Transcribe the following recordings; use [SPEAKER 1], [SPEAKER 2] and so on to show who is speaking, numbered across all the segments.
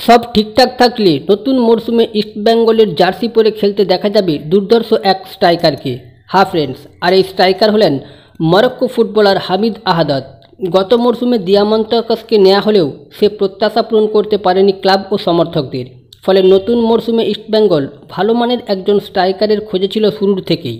[SPEAKER 1] সব ঠিকঠাক থাকলে নতুন মরশুমে ইস্টবেঙ্গলের জার্সি পরে খেলতে দেখা যাবে দুর্ধর্ষ এক স্ট্রাইকারকে। ফ্রেন্ডস, আর এই স্ট্রাইকার হলেন মরক্কো ফুটবলার হামিদ আহাদাদ। গত মরশুমে দিয়ামন্তকাসকে নেওয়া হলেও সে প্রত্যাশা পূরণ করতে পারেনি ক্লাব ও সমর্থকদের। ফলে নতুন মরশুমে ইস্টবেঙ্গল ভালো মানের একজন স্ট্রাইকারের খোঁজে ছিল শুরুর থেকেই।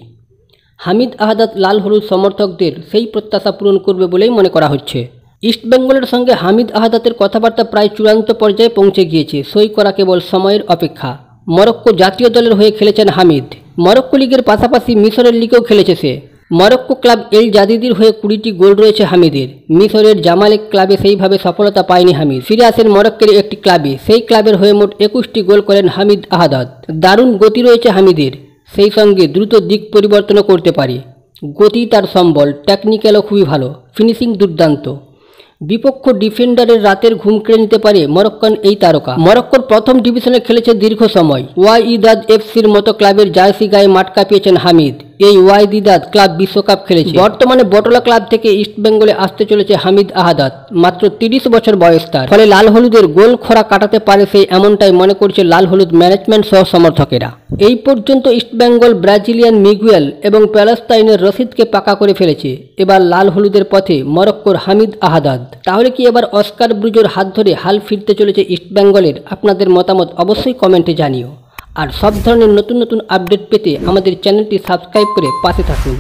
[SPEAKER 1] হামিদ আহাদাদ লাল হলুদ সমর্থকদের সেই প্রত্যাশা পূরণ করবে বলেই মনে করা হচ্ছে। ইস্টবেঙ্গলের সঙ্গে হামিদ আহাদাদের কথাবার্তা প্রায় চূড়ান্ত পর্যায়ে পৌঁছে গিয়েছে, সই করা কেবল সময়ের অপেক্ষা। মরক্কো জাতীয় দলের হয়ে খেলেছেন হামিদ। মরক্কো লিগের পাশাপাশি মিশরের লিগেও খেলেছে সে। মরক্কো ক্লাব এল জাদিদির হয়ে 20টি গোল রয়েছে হামিদের। মিশরের জামালেক ক্লাবে সেইভাবে সফলতা পায়নি হামিদ। ফিরে আসেন মরক্কোর একটি ক্লাবে, সেই ক্লাবের হয়ে মোট 21টি গোল করেন হামিদ আহাদাদ। দারুণ গতি রয়েছে হামিদের, সেই সঙ্গে দ্রুত দিক পরিবর্তনও করতে পারে। গতি তার সম্বল, টেকনিক্যালও খুবই ভালো, ফিনিশিং দুর্দান্ত। বিপক্ষ ডিফেন্ডারের রাতের ঘুম কেড়ে নিতে পারে মরক্কান এই তারকা। মরক্কোর প্রথম ডিভিশনে খেলেছে দীর্ঘ সময়। ওয়াইদাদ এফসির মতো ক্লাবের জার্সি গায়ে মাঠ কাঁপিয়েছেন হামিদ। এই ওয়াইদাদ ক্লাব বিশ্বকাপ খেলেছে। বর্তমানে বটলা ক্লাব থেকে ইস্টবেঙ্গলে আসতে চলেছে হামিদ আহাদাদ। মাত্র 30 বছর বয়স তার। ফলে লাল হলুদের গোল খরা কাটাতে পারে সে, এমনটাই মনে করছে লাল হলুদ ম্যানেজমেন্ট সহ সমর্থকেরা। এই পর্যন্ত ইস্টবেঙ্গল ব্রাজিলিয়ান মিগুয়েল এবং প্যালেস্তাইনের রশিদকে পাকা করে ফেলেছে। এবার লাল হলুদের পথে মরক্কোর হামিদ আহাদাদ। তাহলে কি এবার অস্কার ব্রুজোর হাত ধরে হাল ফিরতে চলেছে ইস্টবেঙ্গলের? আপনাদের মতামত অবশ্যই কমেন্টে জানিও। আর সব ধরনের নতুন নতুন আপডেট পেতে আমাদের চ্যানেলটি সাবস্ক্রাইব করে পাশে থাকুন।